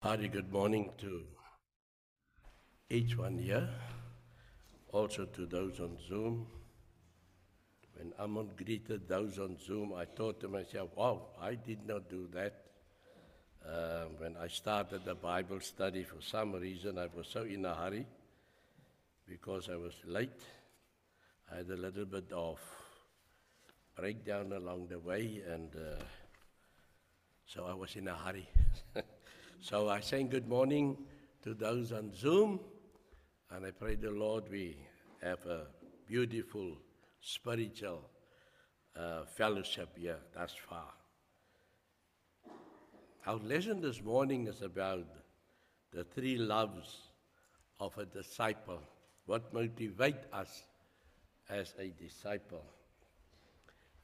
Very good morning to each one here, also to those on Zoom. When Amon greeted those on Zoom, I thought to myself, wow, I did not do that. When I started the Bible study, for some reason, I was so in a hurry because I was late. I had a little bit of breakdown along the way, and so I was in a hurry. So I say good morning to those on Zoom, and I pray the Lord we have a beautiful spiritual fellowship here thus far. Our lesson this morning is about the three loves of a disciple, what motivates us as a disciple.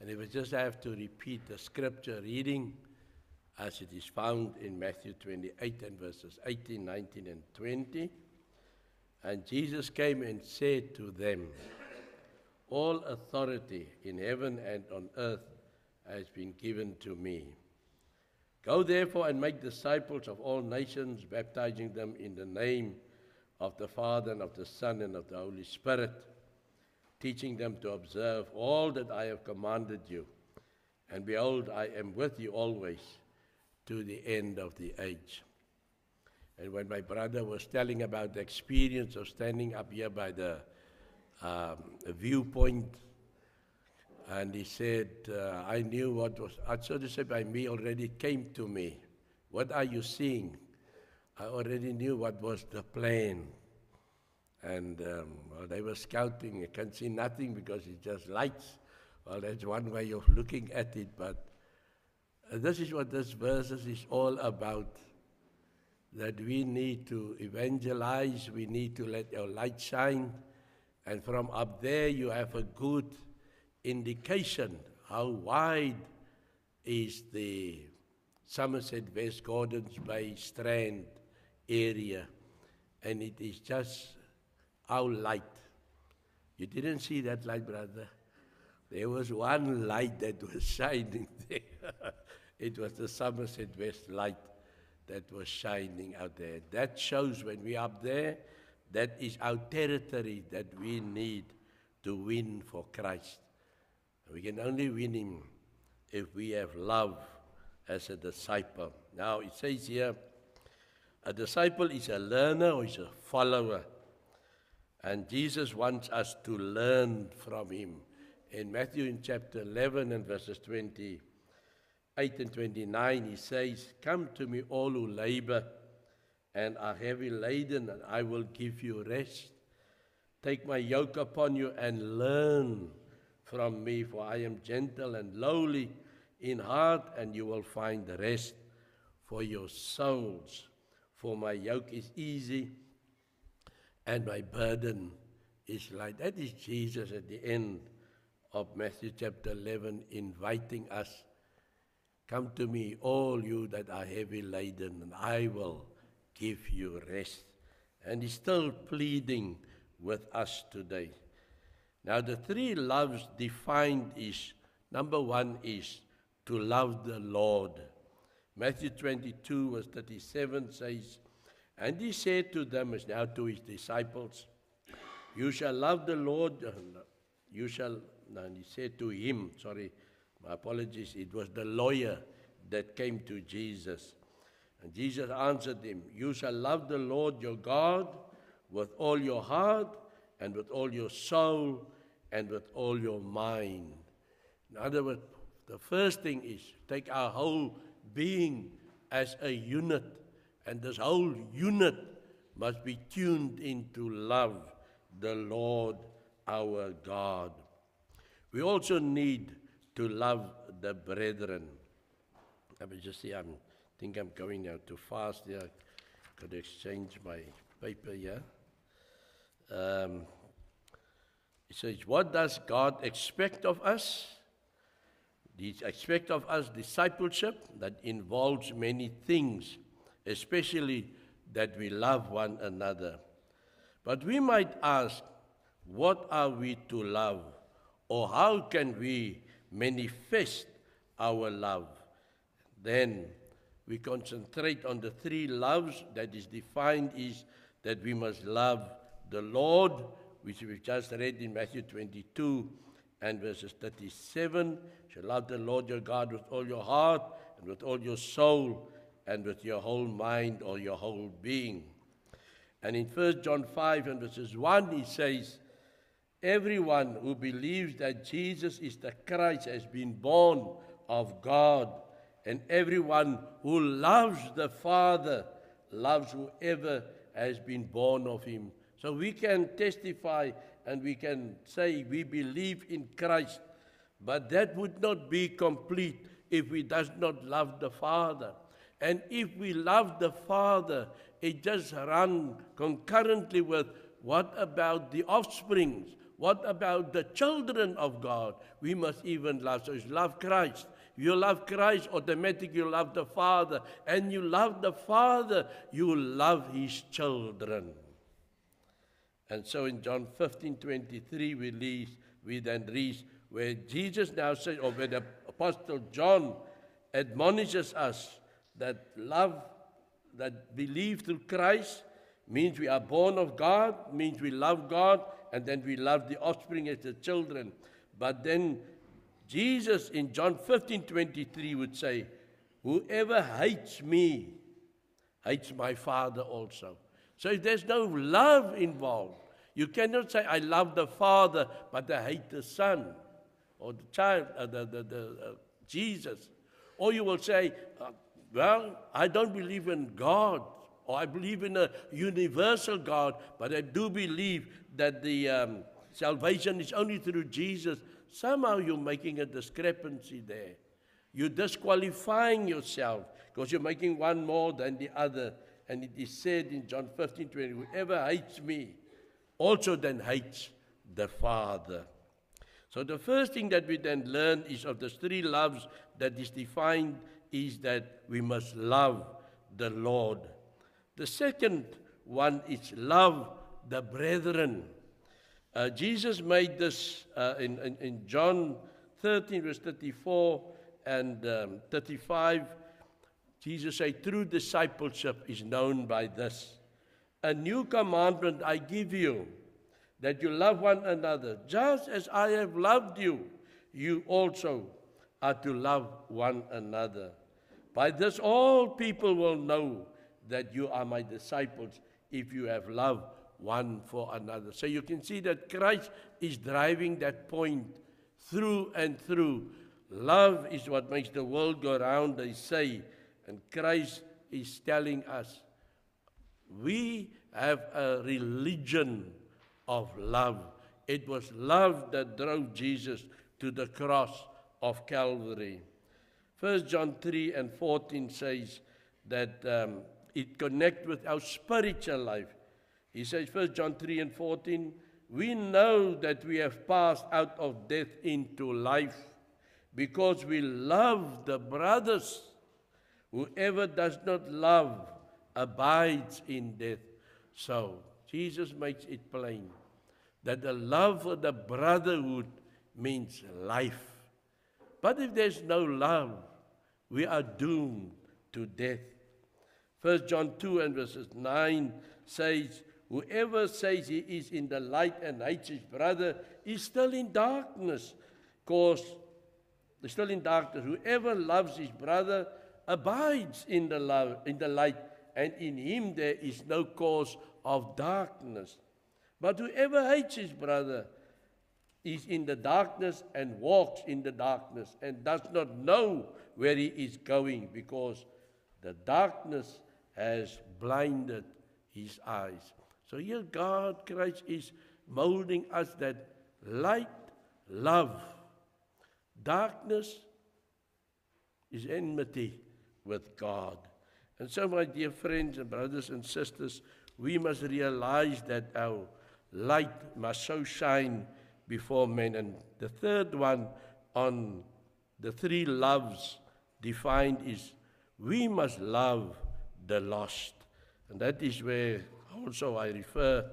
And if I just have to repeat the scripture reading, as it is found in Matthew 28 and verses 18, 19, and 20. And Jesus came and said to them, all authority in heaven and on earth has been given to me. Go therefore and make disciples of all nations, baptizing them in the name of the Father and of the Son and of the Holy Spirit, teaching them to observe all that I have commanded you. And behold, I am with you always, to the end of the age. And when my brother was telling about the experience of standing up here by the viewpoint, and he said, I knew what was, so to say by me already came to me. What are you seeing? I already knew what was the plan. And while they were scouting, I can't see nothing because it's just lights. Well, that's one way of looking at it, but this is what this verse is all about, that we need to evangelize, we need to let our light shine, and from up there you have a good indication how wide is the Somerset West Gardens Bay Strand area, and it is just our light. You didn't see that light, brother? There was one light that was shining there. It was the Somerset West light that was shining out there. That shows when we're up there, that is our territory that we need to win for Christ. We can only win him if we have love as a disciple. Now it says here, a disciple is a learner or is a follower. And Jesus wants us to learn from him. In Matthew in chapter 11 and verses 28 and 29, he says, come to me all who labor and are heavy laden, and I will give you rest. Take my yoke upon you and learn from me, for I am gentle and lowly in heart, and you will find rest for your souls. For my yoke is easy and my burden is light. That is Jesus at the end of Matthew chapter 11 inviting us, come to me, all you that are heavy laden, and I will give you rest. And he's still pleading with us today. Now the three loves defined is, number one is to love the Lord. Matthew 22 verse 37 says, and he said to them, as now to his disciples, you shall love the Lord, you shall, and he said to him, sorry, my apologies, it was the lawyer that came to Jesus. And Jesus answered him, you shall love the Lord your God with all your heart and with all your soul and with all your mind. In other words, the first thing is take our whole being as a unit, and this whole unit must be tuned into love the Lord our God. We also need to love the brethren. Let me just see, I think I'm going now too fast here. Could exchange my paper here. It says, what does God expect of us? He expects of us discipleship that involves many things, especially that we love one another. But we might ask, what are we to love? Or how can we manifest our love? Then we concentrate on the three loves that is defined is that we must love the Lord, which we've just read in Matthew 22 and verses 37. You shall love the Lord your God with all your heart and with all your soul and with your whole mind or your whole being. And in 1 John 5 and verses 1, he says, everyone who believes that Jesus is the Christ has been born of God, and everyone who loves the Father loves whoever has been born of him. So we can testify and we can say we believe in Christ, but that would not be complete if we does not love the Father. And if we love the Father, it just runs concurrently with what about the offspring? What about the children of God? We must even love. So you love Christ. You love Christ, automatically you love the Father. And you love the Father, you love his children. And so in John 15:23, we then read where Jesus now says, or where the Apostle John admonishes us that love, that believe through Christ means we are born of God, means we love God, and then we love the offspring as the children. But then Jesus in John 15:23 would say, whoever hates me hates my Father also. So if there's no love involved, you cannot say, I love the Father, but I hate the Son, or the child, Jesus. Or you will say, well, I don't believe in God, or I believe in a universal God, but I do believe that the salvation is only through Jesus. Somehow you're making a discrepancy there. You're disqualifying yourself because you're making one more than the other. And it is said in John 15:20, whoever hates me also then hates the Father. So the first thing that we then learn is of the three loves that is defined is that we must love the Lord. The second one is love the brethren. Jesus made this in John 13, verse 34 and 35. Jesus said, true discipleship is known by this. A new commandment I give you, that you love one another. Just as I have loved you, you also are to love one another. By this all people will know that you are my disciples, if you have love one for another. So you can see that Christ is driving that point through and through. Love is what makes the world go round, they say. And Christ is telling us, we have a religion of love. It was love that drove Jesus to the cross of Calvary. 1 John 3 and 14 says that it connects with our spiritual life. He says, 1 John 3 and 14, we know that we have passed out of death into life because we love the brothers. Whoever does not love abides in death. So Jesus makes it plain that the love for the brotherhood means life. But if there's no love, we are doomed to death. 1 John 2 and verses 9 says, whoever says he is in the light and hates his brother is still in darkness. Still in darkness. Whoever loves his brother abides in the light, and in him there is no cause of darkness. But whoever hates his brother is in the darkness and walks in the darkness and does not know where he is going, because the darkness has blinded his eyes. So here God, Christ, is molding us that light, love. Darkness is enmity with God. And so, my dear friends and brothers and sisters, we must realize that our light must so shine before men. And the third one on the three loves defined is we must love the lost. And that is where also I refer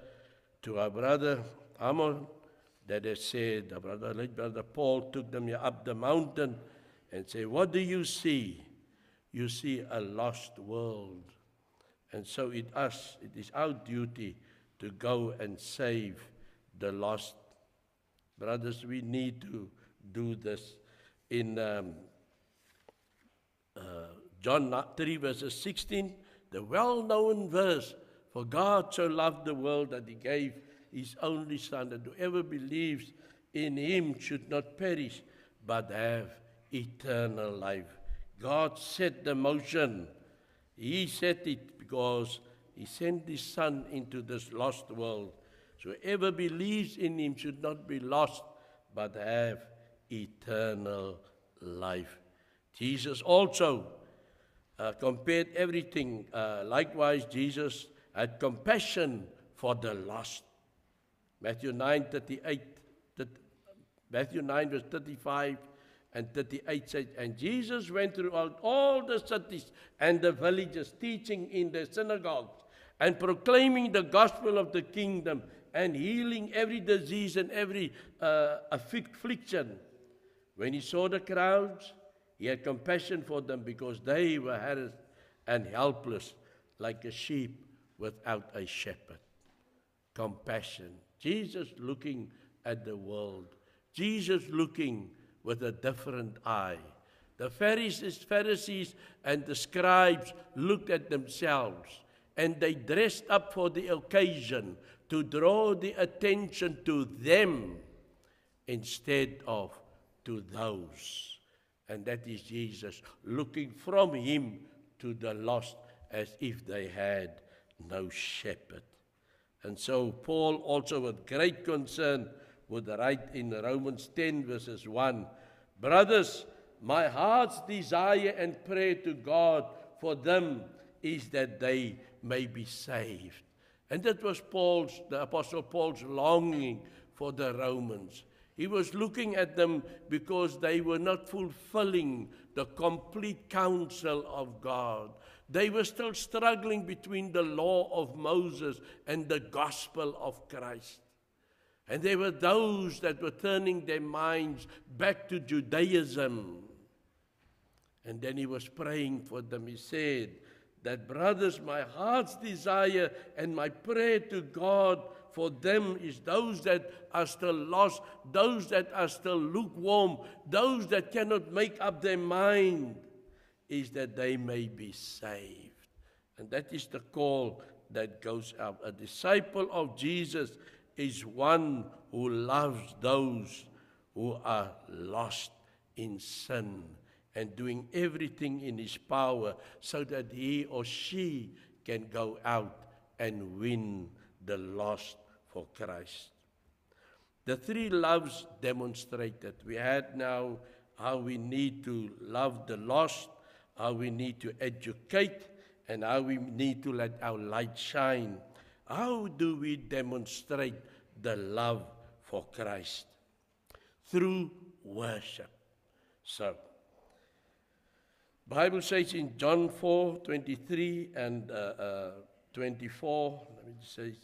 to our brother Amon, that has said, late brother Paul took them up the mountain and said, what do you see? you see a lost world. And so it is our duty to go and save the lost. Brothers, we need to do this. In John 3 verses 16, the well-known verse, for God so loved the world that he gave his only Son, that whoever believes in him should not perish, but have eternal life. God set the motion. He set it because he sent his Son into this lost world. So whoever believes in him should not be lost, but have eternal life. Jesus also compared everything. Likewise, Jesus had compassion for the lost. Matthew 9 verse 35 and 38 says, and Jesus went throughout all the cities and the villages, teaching in the synagogues and proclaiming the gospel of the kingdom and healing every disease and every affliction. When he saw the crowds, he had compassion for them because they were harassed and helpless like a sheep without a shepherd. Compassion. Jesus looking at the world. Jesus looking with a different eye. The Pharisees and the scribes looked at themselves, and they dressed up for the occasion to draw the attention to them instead of to those. And that is Jesus looking from him to the lost as if they had no shepherd. And so Paul also with great concern would write in Romans 10 verses 1, brothers, my heart's desire and prayer to God for them is that they may be saved. And that was the Apostle Paul's longing for the Romans. He was looking at them because they were not fulfilling the complete counsel of God. They were still struggling between the law of Moses and the gospel of Christ. And there were those that were turning their minds back to Judaism. And then he was praying for them. He said that, brothers, my heart's desire and my prayer to God for them is those that are still lost, those that are still lukewarm, those that cannot make up their mind, is that they may be saved. And that is the call that goes out. A disciple of Jesus is one who loves those who are lost in sin and doing everything in his power so that he or she can go out and win the lost for Christ. The three loves demonstrated. We had now how we need to love the lost, how we need to educate, and how we need to let our light shine. How do we demonstrate the love for Christ? Through worship. So, Bible says in John 4:23 and 24, let me just say,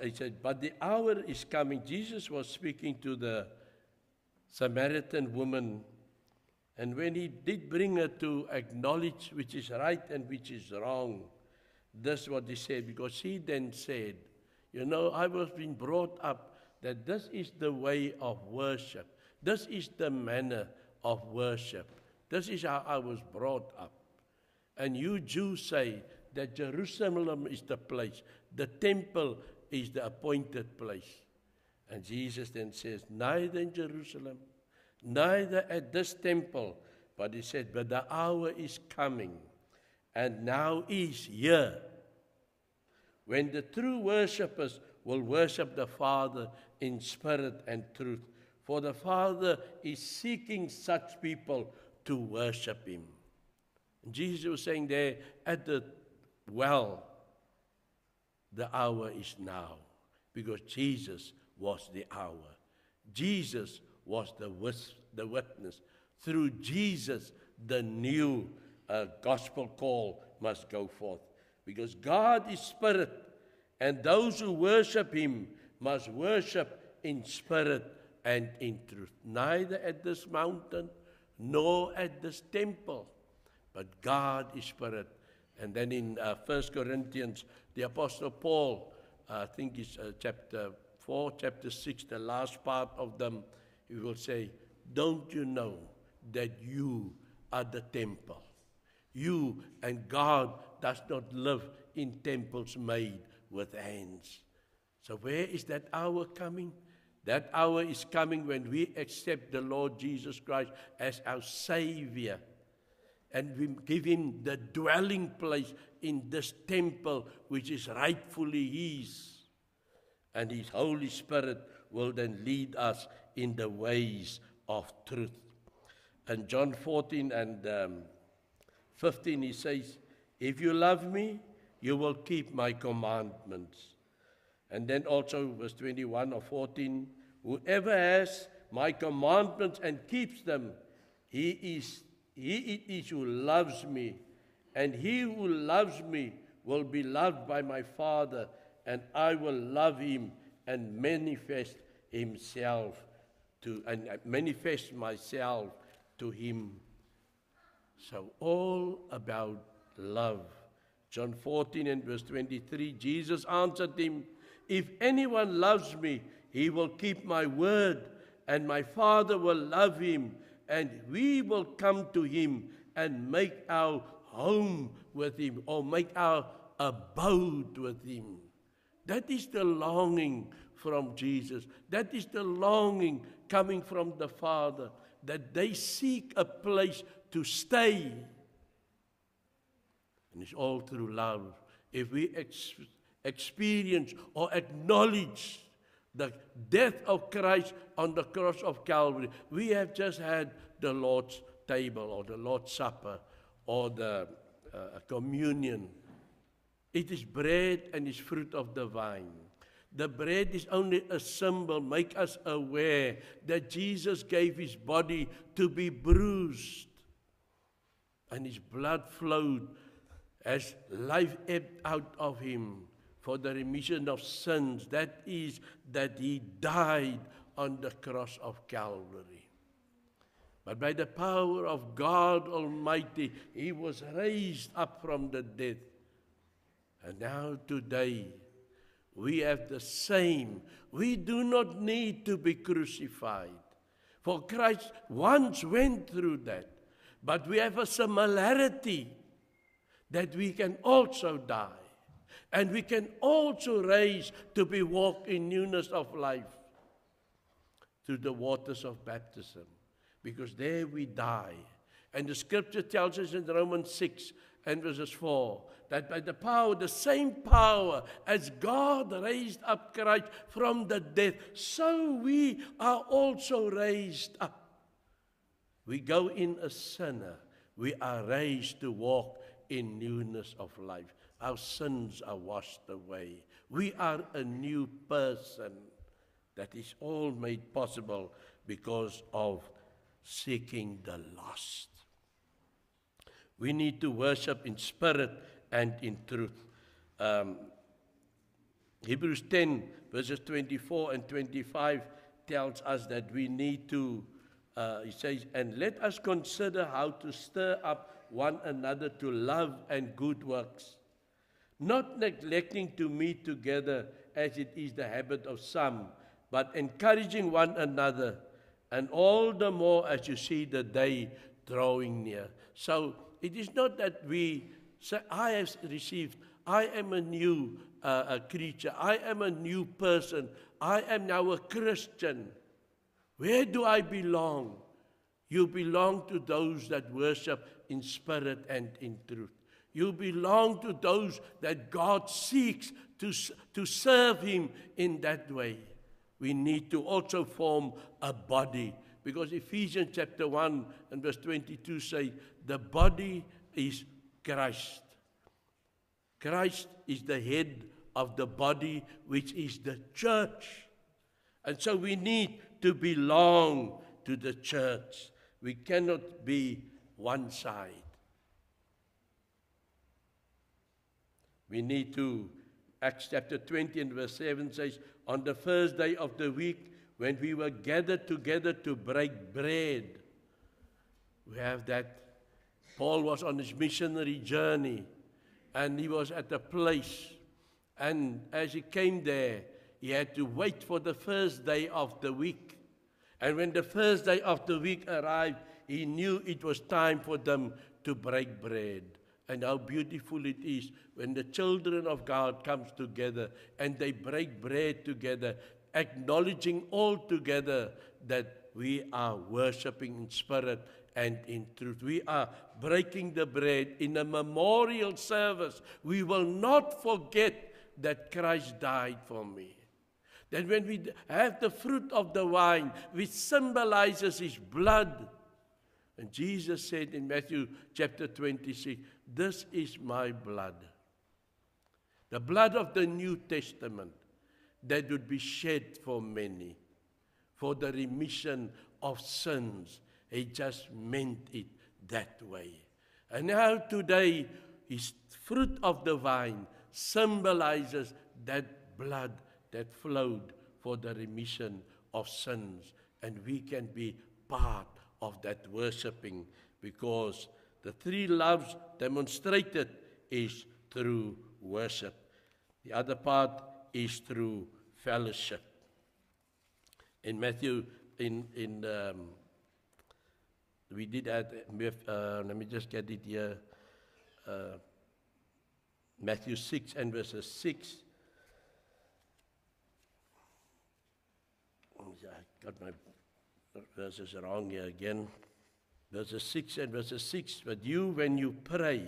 he said, but the hour is coming. Jesus was speaking to the Samaritan woman, and when he did bring her to acknowledge which is right and which is wrong, this is what he said, because he then said, I was being brought up that this is the way of worship. This is the manner of worship. This is how I was brought up. And you Jews say that Jerusalem is the place, the temple is the appointed place. And Jesus then says, neither in Jerusalem, neither at this temple, but he said, but the hour is coming, and now is here, when the true worshippers will worship the Father in spirit and truth. For the Father is seeking such people to worship him. And Jesus was saying there at the well, the hour is now, because Jesus was the hour. Jesus was the witness. Through Jesus, the new gospel call must go forth. Because God is spirit, and those who worship him must worship in spirit and in truth. Neither at this mountain, nor at this temple, but God is spirit. And then in 1 Corinthians, the Apostle Paul, I think it's chapter 4, chapter 6, the last part of them, he will say, don't you know that you are the temple? You and God does not live in temples made with hands. So where is that hour coming? That hour is coming when we accept the Lord Jesus Christ as our Savior. And we give Him the dwelling place in this temple, which is rightfully His. And His Holy Spirit will then lead us in the ways of truth. And John 14 and 15, He says, if you love me, you will keep my commandments. And then also verse 21 or 14, whoever has my commandments and keeps them, he it is who loves me. And he who loves me will be loved by my Father, and I will love him and manifest myself to him. So all about love. John 14 and verse 23, Jesus answered him, if anyone loves me, he will keep my word, and my Father will love him, and we will come to him and make our home with him, or make our abode with him. That is the longing from Jesus. That is the longing coming from the Father, that they seek a place to stay. And it's all through love. If we experience or acknowledge the death of Christ on the cross of Calvary, we have just had the Lord's table or the Lord's Supper or the communion. It is bread and is fruit of the vine. The bread is only a symbol, make us aware that Jesus gave his body to be bruised, and his blood flowed as life ebbed out of him for the remission of sins. That is, that he died on the cross of Calvary. But by the power of God Almighty, he was raised up from the dead. And now today, we have the same. We do not need to be crucified. For Christ once went through that. But we have a similarity that we can also die. And we can also raise to be walked in newness of life through the waters of baptism. Because there we die. And the scripture tells us in Romans 6 and verses 4, that by the power, the same power as God raised up Christ from the dead, so we are also raised up. We go in a sinner. We are raised to walk in newness of life. Our sins are washed away. We are a new person. That is all made possible because of seeking the lost. We need to worship in spirit and in truth. Hebrews 10 verses 24 and 25 tells us that we need to, he says, and let us consider how to stir up one another to love and good works, not neglecting to meet together as it is the habit of some, but encouraging one another, and all the more as you see the day drawing near. So it is not that we say, I have received, I am a new creature, I am a new person, I am now a Christian. Where do I belong? You belong to those that worship in spirit and in truth. You belong to those that God seeks to serve him in that way. We need to also form a body, because Ephesians chapter 1 and verse 22 say, the body is Christ. Christ is the head of the body, which is the church. And so we need to belong to the church. We cannot be one side. We need to, Acts chapter 20 and verse 7 says, on the first day of the week, when we were gathered together to break bread. We have that. Paul was on his missionary journey, and he was at a place, and as he came there, he had to wait for the first day of the week. And when the first day of the week arrived, he knew it was time for them to break bread. And how beautiful it is when the children of God comes together and they break bread together, acknowledging all together that we are worshiping in spirit and in truth. We are breaking the bread in a memorial service. We will not forget that Christ died for me. That when we have the fruit of the vine, which symbolizes his blood, and Jesus said in Matthew chapter 26, this is my blood. The blood of the New Testament that would be shed for many, for the remission of sins. He just meant it that way. And now today, his fruit of the vine symbolizes that blood that flowed for the remission of sins. And we can be part of that worshiping, because the three loves demonstrated is through worship. The other part is through fellowship. In Matthew, we did add, let me just get it here, Matthew 6 and verses 6. I got my verses wrong here again. Verses 6 and verses 6. But you, when you pray,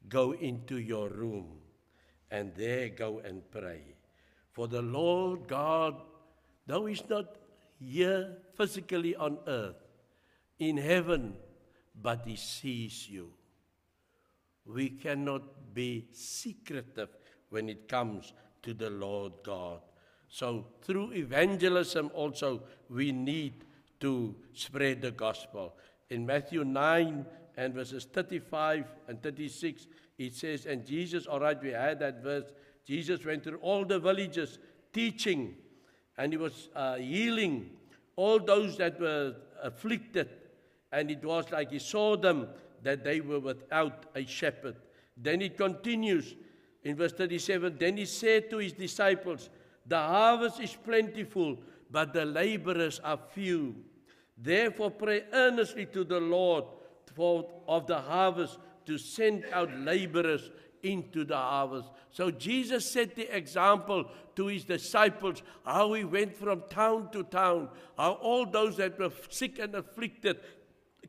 go into your room, and there go and pray. For the Lord God, though he's not here physically on earth, in heaven, but he sees you. We cannot be secretive when it comes to the Lord God. So through evangelism also, we need to spread the gospel. In Matthew 9 and verses 35 and 36, it says, and Jesus, all right, we had that verse, Jesus went through all the villages teaching, and he was healing all those that were afflicted. And it was like he saw them that they were without a shepherd. Then it continues in verse 37, then he said to his disciples, the harvest is plentiful, but the laborers are few. Therefore pray earnestly to the Lord of the harvest to send out laborers into the harvest. So Jesus set the example to his disciples, how he went from town to town, how all those that were sick and afflicted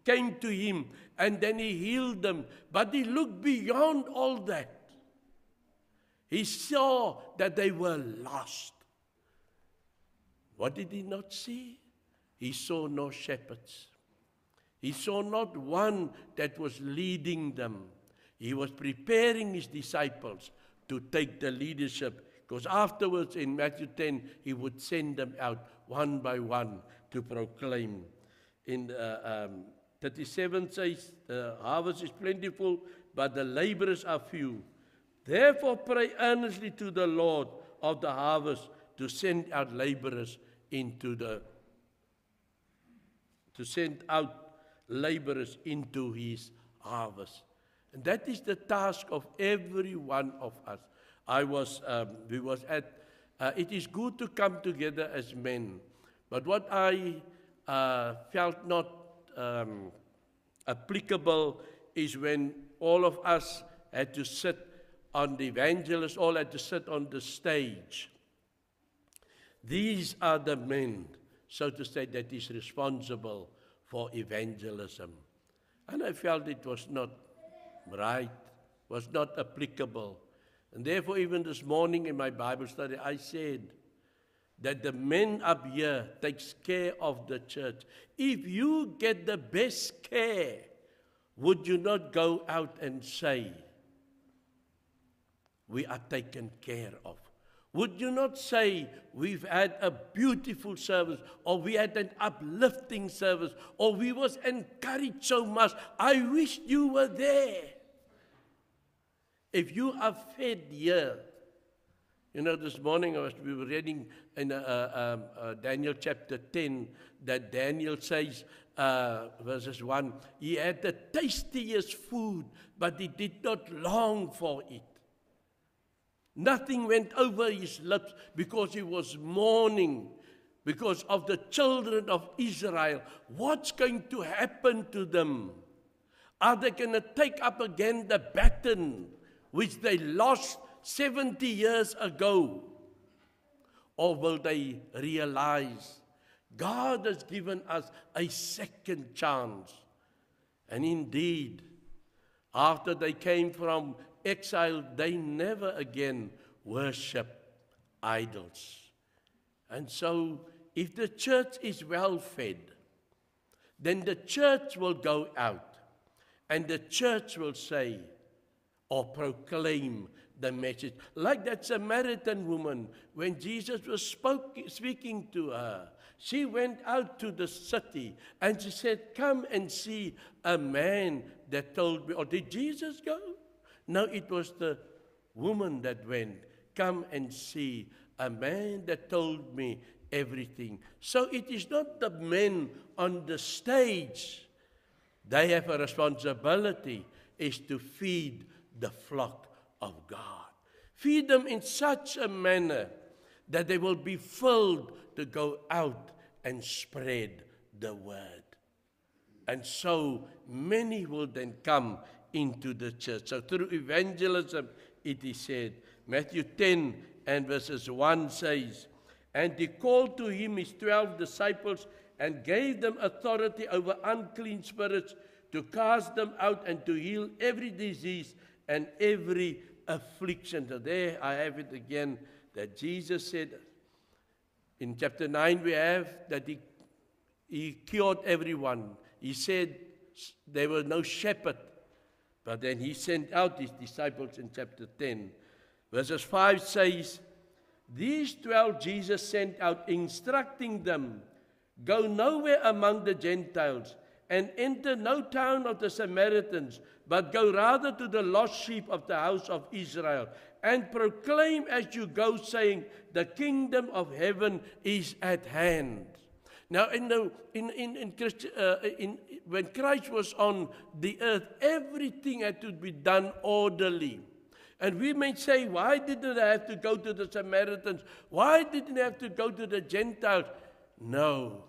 came to him, and then he healed them. But he looked beyond all that. He saw that they were lost. What did he not see? He saw no shepherds. He saw not one that was leading them. He was preparing his disciples to take the leadership, because afterwards in Matthew 10, he would send them out one by one to proclaim. In 37 says, the harvest is plentiful, but the laborers are few. Therefore pray earnestly to the Lord of the harvest to send out laborers into his harvest. And that is the task of every one of us. It is good to come together as men, but what I felt not applicable is when all of us had to sit on the evangelists, all had to sit on the stage. These are the men, so to say, that is responsible for evangelism. And I felt it was not right, was not applicable. And therefore, even this morning in my Bible study, I said that the men up here takes care of the church. If you get the best care, would you not go out and say, we are taken care of? Would you not say, we've had a beautiful service, or we had an uplifting service, or we was encouraged so much, I wish you were there. If you are fed here, You know, this morning we were reading in Daniel chapter 10 that Daniel says, verses 1, he had the tastiest food, but he did not long for it. Nothing went over his lips because he was mourning because of the children of Israel. What's going to happen to them? Are they going to take up again the baton which they lost 70 years ago? Or will they realize God has given us a second chance? And indeed, after they came from exile, they never again worshiped idols. And so, if the church is well fed, then the church will go out and the church will say or proclaim the message. Like that Samaritan woman, when Jesus was speaking to her, she went out to the city and she said, come and see a man that told me. Or did Jesus go? No, it was the woman that went. Come and see a man that told me everything. So it is not the men on the stage. They have a responsibility, is to feed the flock of God. Feed them in such a manner that they will be filled to go out and spread the word. And so many will then come into the church. So through evangelism, it is said, Matthew 10 and verses 1 says, and he called to him his 12 disciples and gave them authority over unclean spirits to cast them out and to heal every disease and every affliction. So there I have it again, that Jesus said, in chapter 9 we have that he cured everyone. He said there was no shepherd, but then he sent out his disciples in chapter 10. Verses 5 says, these 12 Jesus sent out, instructing them, go nowhere among the Gentiles, and enter no town of the Samaritans, but go rather to the lost sheep of the house of Israel, and proclaim as you go, saying, the kingdom of heaven is at hand. Now, when Christ was on the earth, everything had to be done orderly. And we may say, why didn't I have to go to the Samaritans? Why didn't I have to go to the Gentiles? No.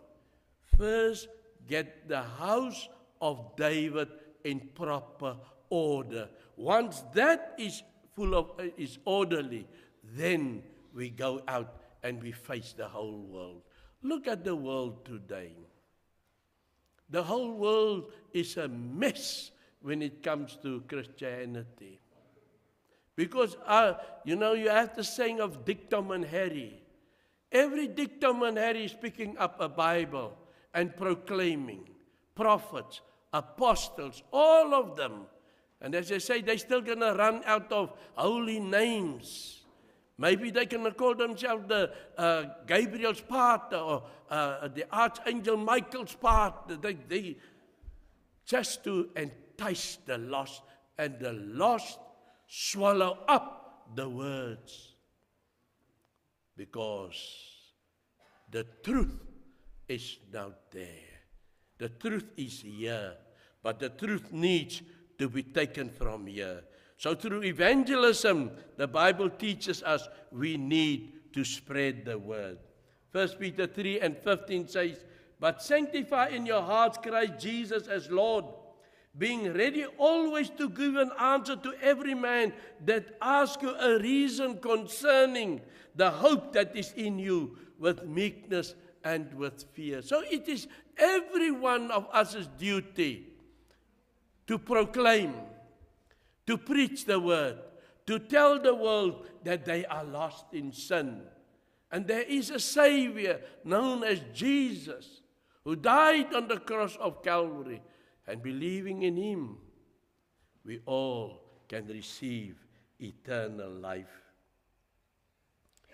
First, get the house of David in proper order. Once that is is orderly, then we go out and we face the whole world. Look at the world today. The whole world is a mess when it comes to Christianity. Because, you have the saying of Dick, Tom, and Harry. Every Dick, Tom, and Harry is picking up a Bible and proclaiming. Prophets, apostles, all of them. And as I say, they're still going to run out of holy names. Maybe they can call themselves the Gabriel's part or the Archangel Michael's part. They just to entice the lost, and the lost swallow up the words. Because the truth is not there. The truth is here, but the truth needs to be taken from here. So through evangelism, the Bible teaches us we need to spread the word. 1 Peter 3 and 15 says, but sanctify in your hearts Christ Jesus as Lord, being ready always to give an answer to every man that asks you a reason concerning the hope that is in you, with meekness and with fear. So it is every one of us' duty to proclaim, to preach the word, to tell the world that they are lost in sin. And there is a Savior known as Jesus, who died on the cross of Calvary. And believing in him, we all can receive eternal life.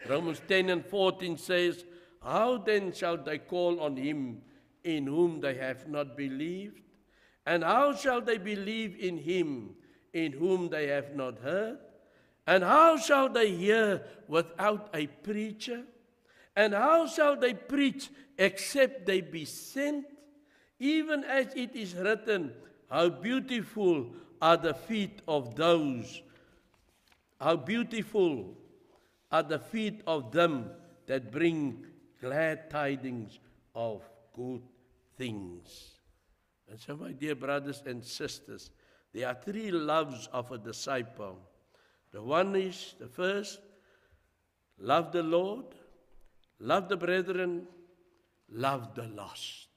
Romans 10 and 14 says, how then shall they call on him in whom they have not believed? And how shall they believe in him in whom they have not heard? And how shall they hear without a preacher? And how shall they preach except they be sent? Even as it is written, how beautiful are the feet of those, how beautiful are the feet of them that bring glad tidings of good things. And so, my dear brothers and sisters, there are three loves of a disciple. The one is, the first, love the Lord, love the brethren, love the lost.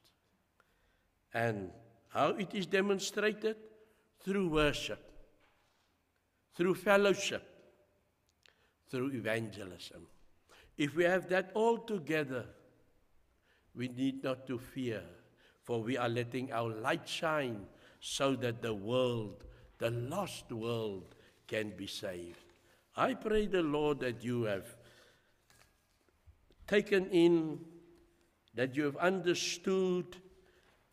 And how it is demonstrated? Through worship, through fellowship, through evangelism. If we have that all together, we need not to fear, for we are letting our light shine so that the world, the lost world, can be saved. I pray the Lord that you have taken in, that you have understood.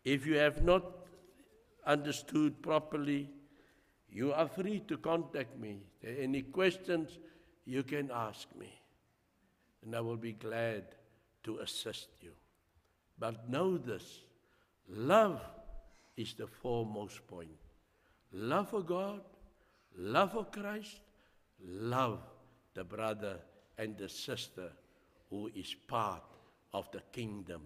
If you have not understood properly, you are free to contact me. If there are any questions, you can ask me, and I will be glad to assist you. But know this, love is the foremost point. Love for God, love for Christ, love the brother and the sister who is part of the kingdom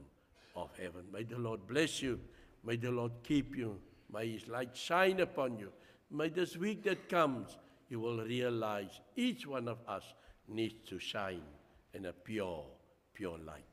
of heaven. May the Lord bless you. May the Lord keep you. May His light shine upon you. May this week that comes, you will realize each one of us needs to shine in a pure, pure light.